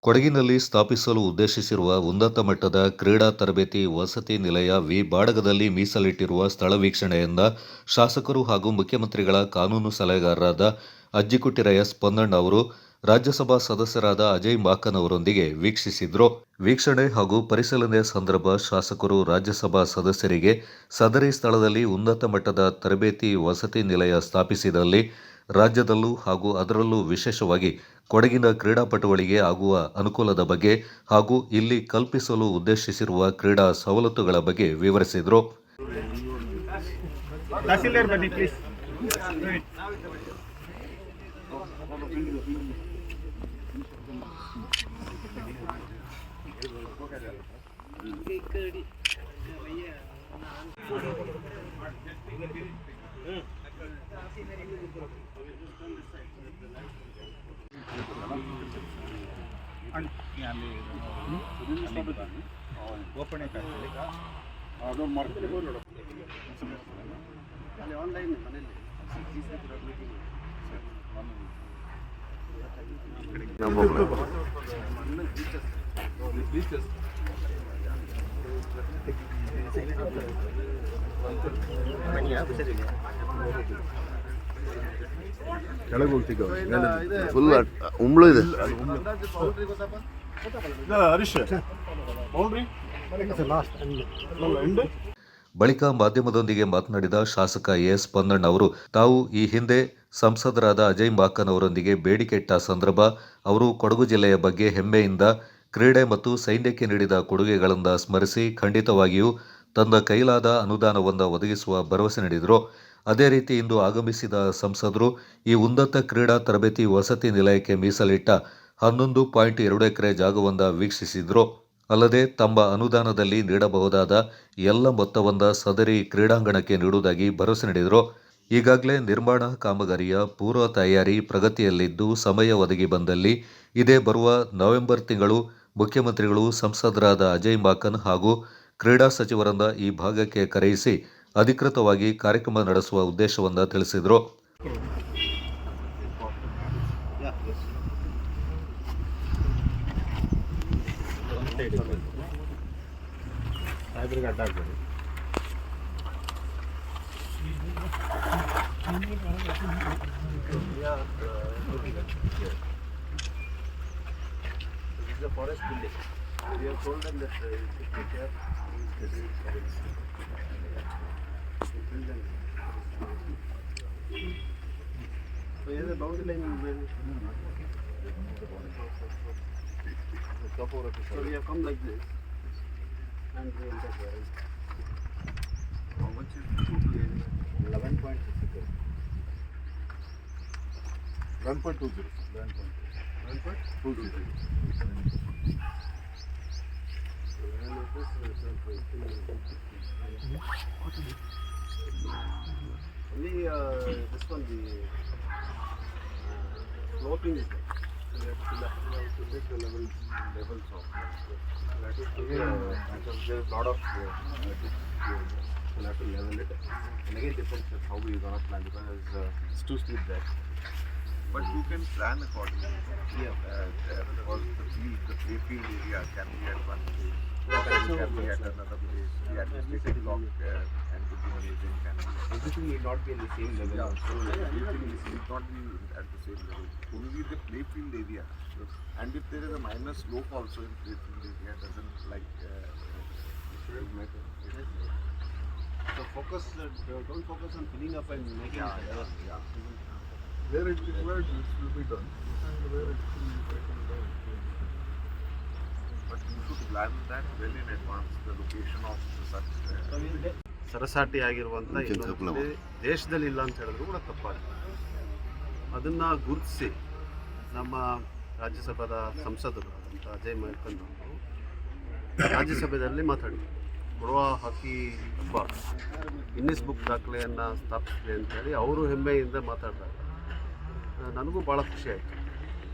ಕೊಡಗಿನಲ್ಲಿ ಸ್ಥಾಪಿಸಲು ಉದ್ದೇಶಿಸಿರುವ ಉನ್ನತ ಮಟ್ಟದ ಕ್ರೀಡಾ ತರಬೇತಿ ವಸತಿ ನಿಲಯ ವಿ ಬಾಡಗದಲ್ಲಿ ಮೀಸಲಿಟ್ಟಿರುವ ಸ್ಥಳ ವೀಕ್ಷಣೆಯಿಂದ ಶಾಸಕರು ಹಾಗೂ ಮುಖ್ಯಮಂತ್ರಿಗಳ ಕಾನೂನು ಸಲಹೆಗಾರರಾದ ಅಜ್ಜಿಕುಟ್ಟಿರ ಎಸ್ ಪೊನ್ನಣ್ಣ ಅವರು ರಾಜ್ಯಸಭಾ ಸದಸ್ಯರಾದ ಅಜಯ್ ಮಾಕನ್ ಅವರೊಂದಿಗೆ ವೀಕ್ಷಿಸಿದ್ರು. ವೀಕ್ಷಣೆ ಹಾಗೂ ಪರಿಶೀಲನೆ ಸಂದರ್ಭ ಶಾಸಕರು ರಾಜ್ಯಸಭಾ ಸದಸ್ಯರಿಗೆ ಸದರಿ ಸ್ಥಳದಲ್ಲಿ ಉನ್ನತ ಮಟ್ಟದ ತರಬೇತಿ ವಸತಿ ನಿಲಯ ಸ್ಥಾಪಿಸಿದಲ್ಲಿ ರಾಜ್ಯದಲ್ಲೂ ಹಾಗೂ ಅದರಲ್ಲೂ ವಿಶೇಷವಾಗಿ ಕೊಡಗಿನ ಕ್ರೀಡಾಪಟುಗಳಿಗೆ ಆಗುವ ಅನುಕೂಲದ ಬಗ್ಗೆ ಹಾಗೂ ಇಲ್ಲಿ ಕಲ್ಪಿಸಲು ಉದ್ದೇಶಿಸಿರುವ ಕ್ರೀಡಾ ಸವಲತ್ತುಗಳ ಬಗ್ಗೆ ವಿವರಿಸಿದರು. ಕೆಳಗೆ ಹೋಗ್ತೀವಿ ಫುಲ್ ಉಂಬ್ಳು ಇದೆ. ಬಳಿಕ ಮಾಧ್ಯಮದೊಂದಿಗೆ ಮಾತನಾಡಿದ ಶಾಸಕ ಎಸ್ ಪೊನ್ನಣ್ಣ ಅವರು ತಾವು ಈ ಹಿಂದೆ ಸಂಸದರಾದ ಅಜಯ್ ಮಾಕನ್ ಅವರೊಂದಿಗೆ ಬೇಡಿಕೆ ಇಟ್ಟ ಸಂದರ್ಭ ಅವರು ಕೊಡಗು ಜಿಲ್ಲೆಯ ಬಗ್ಗೆ ಹೆಮ್ಮೆಯಿಂದ ಕ್ರೀಡೆ ಮತ್ತು ಸೈನ್ಯಕ್ಕೆ ನೀಡಿದ ಕೊಡುಗೆಗಳಿಂದ ಸ್ಮರಿಸಿ ಖಂಡಿತವಾಗಿಯೂ ತನ್ನ ಕೈಲಾದ ಅನುದಾನವನ್ನು ಒದಗಿಸುವ ಭರವಸೆ ನೀಡಿದರು. ಅದೇ ರೀತಿ ಇಂದು ಆಗಮಿಸಿದ ಸಂಸದರು ಈ ಉನ್ನತ ಕ್ರೀಡಾ ತರಬೇತಿ ವಸತಿ ನಿಲಯಕ್ಕೆ ಮೀಸಲಿಟ್ಟ 11.2 ಎಕರೆ ಜಾಗವನ್ನು ವೀಕ್ಷಿಸಿದರು. ಅಲ್ಲದೆ ತಮ್ಮ ಅನುದಾನದಲ್ಲಿ ನೀಡಬಹುದಾದ ಎಲ್ಲ ಮೊತ್ತವನ್ನು ಸದರಿ ಕ್ರೀಡಾಂಗಣಕ್ಕೆ ನೀಡುವುದಾಗಿ ಭರವಸೆ ನೀಡಿದರು. ಈಗಾಗಲೇ ನಿರ್ಮಾಣ ಕಾಮಗಾರಿಯ ಪೂರ್ವ ತಯಾರಿ ಪ್ರಗತಿಯಲ್ಲಿದ್ದು ಸಮಯ ಒದಗಿ ಬಂದಲ್ಲಿ ಇದೇ ಬರುವ ನವೆಂಬರ್ ತಿಂಗಳು ಮುಖ್ಯಮಂತ್ರಿಗಳು ಸಂಸದರಾದ ಅಜಯ್ ಮಾಕನ್ ಹಾಗೂ ಕ್ರೀಡಾ ಸಚಿವರನ್ನ ಈ ಭಾಗಕ್ಕೆ ಕರೆಯಿಸಿ ಅಧಿಕೃತವಾಗಿ ಕಾರ್ಯಕ್ರಮ ನಡೆಸುವ ಉದ್ದೇಶವನ್ನು ತಿಳಿಸಿದರು. So we have come like this, and we will take care. How much is the total area? 11.6 acres. 11.20. 11.20. Only this one, the sloping is there. So we have to take the levels of that is because there is a lot of we'll have to level it, and again depends on how we are gonna plan because it's too steep there. But you can plan accordingly. Because the play field area can be at one place, can be at another place. The administrative block and the gymnasium can be. Everything will not be in the same level. So everything will not be at the same level. Only the play field area. And if there is a minor slope also in play field area, doesn't like matter. So focus, don't focus on filling up and making it. Where it required, this will be done. And where it will be taken down. But you should plan that well in advance, the location of such. ಸರಸಾಟಿ ಆಗಿರುವಂಥ ಇನ್ನೊಂದು ದೇಶದಲ್ಲಿ ಇಲ್ಲ ಅಂತ ಹೇಳಿದ್ರು ಕೂಡ ತಪ್ಪಾಗುತ್ತೆ. ಅದನ್ನು ಗುರುತಿಸಿ ನಮ್ಮ ರಾಜ್ಯಸಭಾದ ಸಂಸದರು ಅಂತ ಅಜಯ್ ಮಾಕನ್ ಅವರು ರಾಜ್ಯಸಭೆಯಲ್ಲಿ ಮಾತಾಡಿದರು. ಕೊಡವ ಹಾಕಿ ಹಬ್ಬ ಗಿನ್ನಿಸ್ ಬುಕ್ ದಾಖಲೆಯನ್ನು ಸ್ಥಾಪಿಸಿದೆ ಅಂತೇಳಿ ಅವರು ಹೆಮ್ಮೆಯಿಂದ ಮಾತಾಡಿದಾಗ ನನಗೂ ಭಾಳ ಖುಷಿ ಆಯಿತು.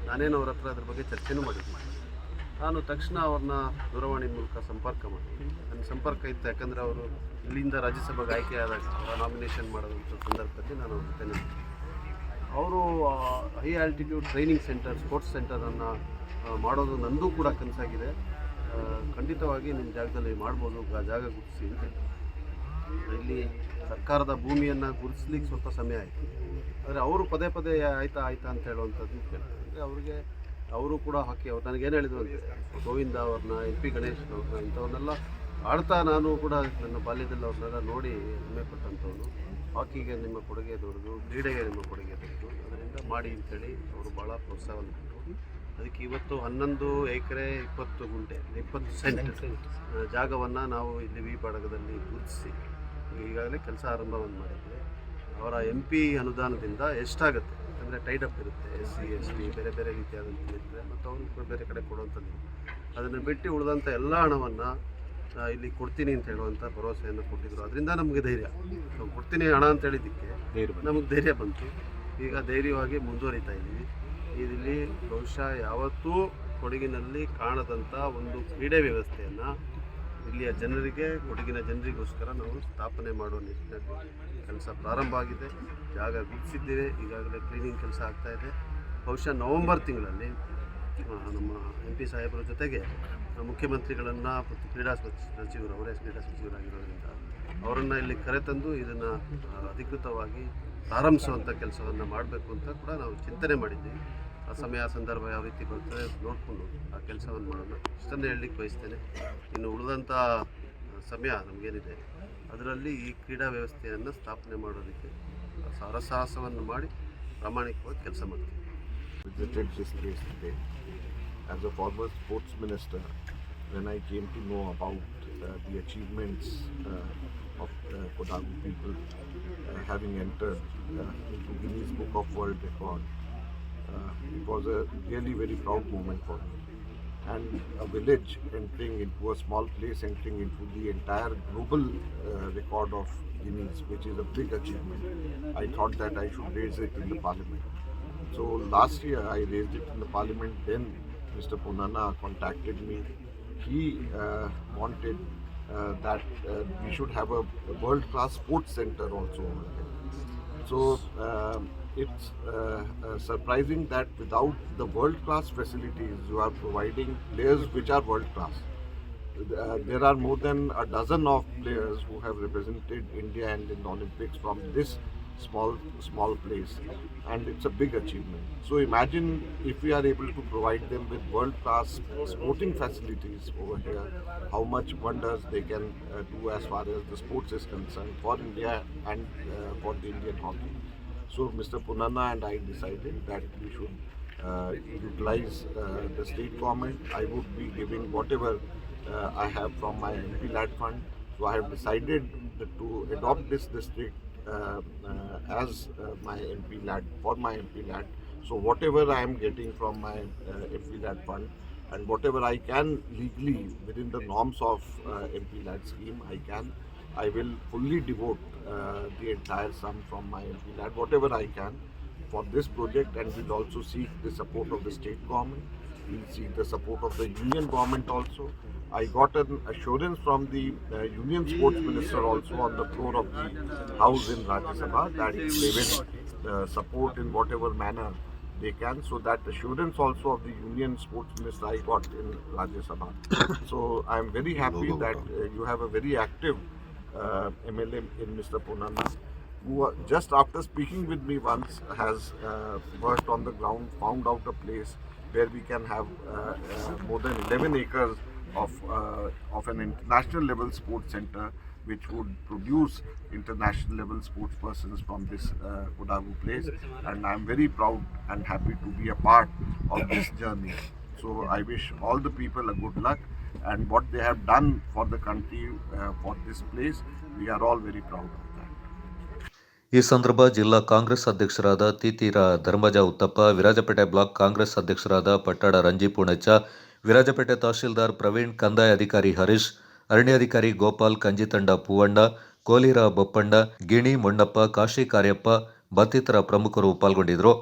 ನಾನೇನು ಅವ್ರ ಹತ್ರ ಅದ್ರ ಬಗ್ಗೆ ಚರ್ಚೆನೂ ಮಾಡಿದ್ದೆ. ನಾನು ತಕ್ಷಣ ಅವ್ರನ್ನ ದೂರವಾಣಿ ಮೂಲಕ ಸಂಪರ್ಕ ಮಾಡಿ, ನನ್ನ ಸಂಪರ್ಕ ಇತ್ತು ಯಾಕಂದರೆ ಅವರು ಇಲ್ಲಿಂದ ರಾಜ್ಯಸಭೆಗೆ ಆಯ್ಕೆ ಆದಾಗ ನಾಮಿನೇಷನ್ ಮಾಡೋದಂಥ ಸಂದರ್ಭದಲ್ಲಿ ನಾನು ಅವ್ರ ಜೊತೆ ಅವರು high altitude training centre, sports ಸೆಂಟರನ್ನು ಮಾಡೋದು ನಂದು ಕೂಡ ಕನಸಾಗಿದೆ. ಖಂಡಿತವಾಗಿ ನಿಮ್ಮ ಜಾಗದಲ್ಲಿ ಮಾಡ್ಬೋದು, ಜಾಗ ಗುರುತಿಸಿ ಅಂತ ಹೇಳಿ. ಇಲ್ಲಿ ಸರ್ಕಾರದ ಭೂಮಿಯನ್ನು ಗುರುತಿಸ್ಲಿಕ್ಕೆ ಸ್ವಲ್ಪ ಸಮಯ ಆಯಿತು, ಆದರೆ ಅವರು ಪದೇ ಪದೇ ಆಯ್ತಾ ಅಂತ ಹೇಳುವಂಥದ್ದು ಕೇಳ್ತಾರೆ. ಅಂದರೆ ಅವ್ರಿಗೆ ಅವರು ಕೂಡ ಹಾಕಿ ಅವ್ರು ನನಗೇನು ಹೇಳಿದ್ರು ಅಂದರೆ, ಗೋವಿಂದ ಅವ್ರನ್ನ, MP ಗಣೇಶ್ ಅವ್ರನ್ನ, ಇಂಥವ್ರನ್ನೆಲ್ಲ ಆಡ್ತಾ ನಾನು ಕೂಡ ನನ್ನ ಬಾಲ್ಯದಲ್ಲಿ ಅವ್ರನ್ನೆಲ್ಲ ನೋಡಿ ಹೆಮ್ಮೆ ಪಟ್ಟಂಥವ್ರು. ಹಾಕಿಗೆ ನಿಮ್ಮ ಕೊಡುಗೆ ದೊಡ್ಡದು, ಕ್ರೀಡೆಗೆ ನಿಮ್ಮ ಕೊಡುಗೆ ದೊಡ್ಡದು, ಅದರಿಂದ ಮಾಡಿ ಅಂತೇಳಿ ಅವರು ಭಾಳ ಪ್ರೋತ್ಸಾಹವನ್ನು ಕೊಟ್ಟರು. ಅದಕ್ಕೆ ಇವತ್ತು 11 ಎಕರೆ 20 ಗುಂಟೆ 20 ಸೆಂಟ್ ಜಾಗವನ್ನು ನಾವು ಇಲ್ಲಿ ವಿ ಭಾಗದಲ್ಲಿ ಗುರುತಿಸಿ ಈಗಾಗಲೇ ಕೆಲಸ ಆರಂಭವನ್ನು ಮಾಡಿದ್ವಿ. ಅವರ MP ಅನುದಾನದಿಂದ ಎಷ್ಟಾಗುತ್ತೆ, ಯಾಕಂದರೆ ಟೈಡ್ ಅಪ್ ಇರುತ್ತೆ, SC ST ಬೇರೆ ಬೇರೆ ರೀತಿಯಾದಂಥ ಇರ್ತದೆ, ಮತ್ತು ಅವ್ರಿಗೆ ಬೇರೆ ಕಡೆ ಕೊಡುವಂಥದ್ದು. ಅದನ್ನು ಬಿಟ್ಟು ಉಳಿದಂಥ ಎಲ್ಲ ಹಣವನ್ನು ಇಲ್ಲಿ ಕೊಡ್ತೀನಿ ಅಂತ ಹೇಳುವಂಥ ಭರವಸೆಯನ್ನು ಕೊಟ್ಟಿದ್ದರು. ಅದರಿಂದ ನಮಗೆ ಧೈರ್ಯ, ನಾವು ಕೊಡ್ತೀನಿ ಹಣ ಅಂತ ಹೇಳಿದ್ದಕ್ಕೆ ನಮಗೆ ಧೈರ್ಯ ಬಂತು. ಈಗ ಧೈರ್ಯವಾಗಿ ಮುಂದುವರಿತಾ ಇದ್ದೀವಿ. ಇಲ್ಲಿ ಬಹುಶಃ ಯಾವತ್ತೂ ಕೊಡಗಿನಲ್ಲಿ ಕಾಣದಂಥ ಒಂದು ಕ್ರೀಡೆ ವ್ಯವಸ್ಥೆಯನ್ನು ಇಲ್ಲಿಯ ಜನರಿಗೆ, ಕೊಡಗಿನ ಜನರಿಗೋಸ್ಕರ ನಾವು ಸ್ಥಾಪನೆ ಮಾಡುವ ನಿಟ್ಟಿನಲ್ಲಿ ಕೆಲಸ ಪ್ರಾರಂಭ ಆಗಿದೆ. ಜಾಗ ಗುರುತಿಸಿದ್ದೇವೆ, ಈಗಾಗಲೇ ಕ್ಲೀನಿಂಗ್ ಕೆಲಸ ಆಗ್ತಾಯಿದೆ. ಬಹುಶಃ ನವೆಂಬರ್ ತಿಂಗಳಲ್ಲಿ ನಮ್ಮ MP ಸಾಹೇಬರ ಜೊತೆಗೆ ಮುಖ್ಯಮಂತ್ರಿಗಳನ್ನು ಮತ್ತು ಕ್ರೀಡಾ ಸಚಿವರು, ಅವರೇ ಕ್ರೀಡಾ ಸಚಿವರಾಗಿರೋದ್ರಿಂದ ಅವರನ್ನು ಇಲ್ಲಿ ಕರೆತಂದು ಇದನ್ನು ಅಧಿಕೃತವಾಗಿ ಪ್ರಾರಂಭಿಸುವಂಥ ಕೆಲಸವನ್ನು ಮಾಡಬೇಕು ಅಂತ ಕೂಡ ನಾವು ಚಿಂತನೆ ಮಾಡಿದ್ದೀವಿ. ಆ ಸಮಯ ಸಂದರ್ಭ ಯಾವ ರೀತಿ ಬರ್ತದೆ ನೋಡಿಕೊಂಡು ಆ ಕೆಲಸವನ್ನು ಮಾಡೋಣ, ಇಷ್ಟನ್ನೇ ಹೇಳಲಿಕ್ಕೆ ಬಯಸ್ತೇನೆ. ಇನ್ನು ಉಳಿದಂಥ ಸಮಯ ನಮಗೇನಿದೆ ಅದರಲ್ಲಿ ಈ ಕ್ರೀಡಾ ವ್ಯವಸ್ಥೆಯನ್ನು ಸ್ಥಾಪನೆ ಮಾಡೋದಕ್ಕೆ ಹರಸಾಹಸವನ್ನು ಮಾಡಿ ಪ್ರಾಮಾಣಿಕವಾಗಿ ಕೆಲಸ ಮಾಡ್ತೀವಿ. Visited this place today. As a former sports minister, when I came to know about the achievements of Kodagu people having entered into Guinness Book of World Record, it was a really very proud moment for me. And a village entering into a small place, entering into the entire global record of Guinness, which is a big achievement. I thought that I should raise it in the parliament. So last year I raised it in the parliament. Then Mr. Punana contacted me. He wanted that we should have a world-class sports center also over there. So it's surprising that without the world-class facilities, you are providing players which are world-class. There are more than a dozen of players who have represented India and in the Olympics from this small place, and it's a big achievement. So imagine if we are able to provide them with world-class sporting facilities over here, how much wonders they can do as far as the sports is concerned for India and for the Indian hockey. So Mr. Punana and I decided that we should utilize the state government. I would be giving whatever I have from my MP LAD fund. So I have decided to adopt this district as my MP LAD, for my MP LAD. So whatever I am getting from my MP LAD fund and whatever I can legally within the norms of MP LAD scheme, I will fully devote the entire sum from my MP LAD, whatever I can, for this project, and will also seek the support of the state government. We'll seek the support of the union government also. I got an assurance from the Union Sports Minister also on the floor of the House in Rajya Sabha that they will support in whatever manner they can. So that assurance also of the Union Sports Minister I got in Rajya Sabha. So I am very happy that you have a very active MLA in Mr. Punana, who just after speaking with me once has worked on the ground, found out a place where we can have more than 11 acres of an international level sports center, which would produce international level sports persons from this Kodagu place, and I am very proud and happy to be a part of this journey. So I wish all the people a good luck, and what they have done for the country, for this place, we are all very proud of that. ಈ ಸಂದರ್ಭ ಜಿಲ್ಲಾ ಕಾಂಗ್ರೆಸ್ ಅಧ್ಯಕ್ಷರಾದ ತೀತೀರ Dharmaja uttappa, Virajpet block Congress ಅಧ್ಯಕ್ಷರಾದ ಪಟ್ಟಾಡ ರಂಜಿ ಪೂಣಚ್ಚ, ವಿರಾಜಪೇಟೆ ತಹಶೀಲ್ದಾರ್ ಪ್ರವೀಣ್, ಕಂದಾಯ ಅಧಿಕಾರಿ ಹರೀಶ್, ಅರಣ್ಯಾಧಿಕಾರಿ ಗೋಪಾಲ್, ಕಂಜಿತಂಡ ಪೂವಣ್ಣ, ಕೋಲೀರ ಬೊಪ್ಪಣ್ಣ, ಗಿಣಿ ಮೊಣ್ಣಪ್ಪ, ಕಾಶಿ ಕಾರ್ಯಪ್ಪ ಮತ್ತಿತರ ಪ್ರಮುಖರು ಪಾಲ್ಗೊಂಡಿದ್ದರು.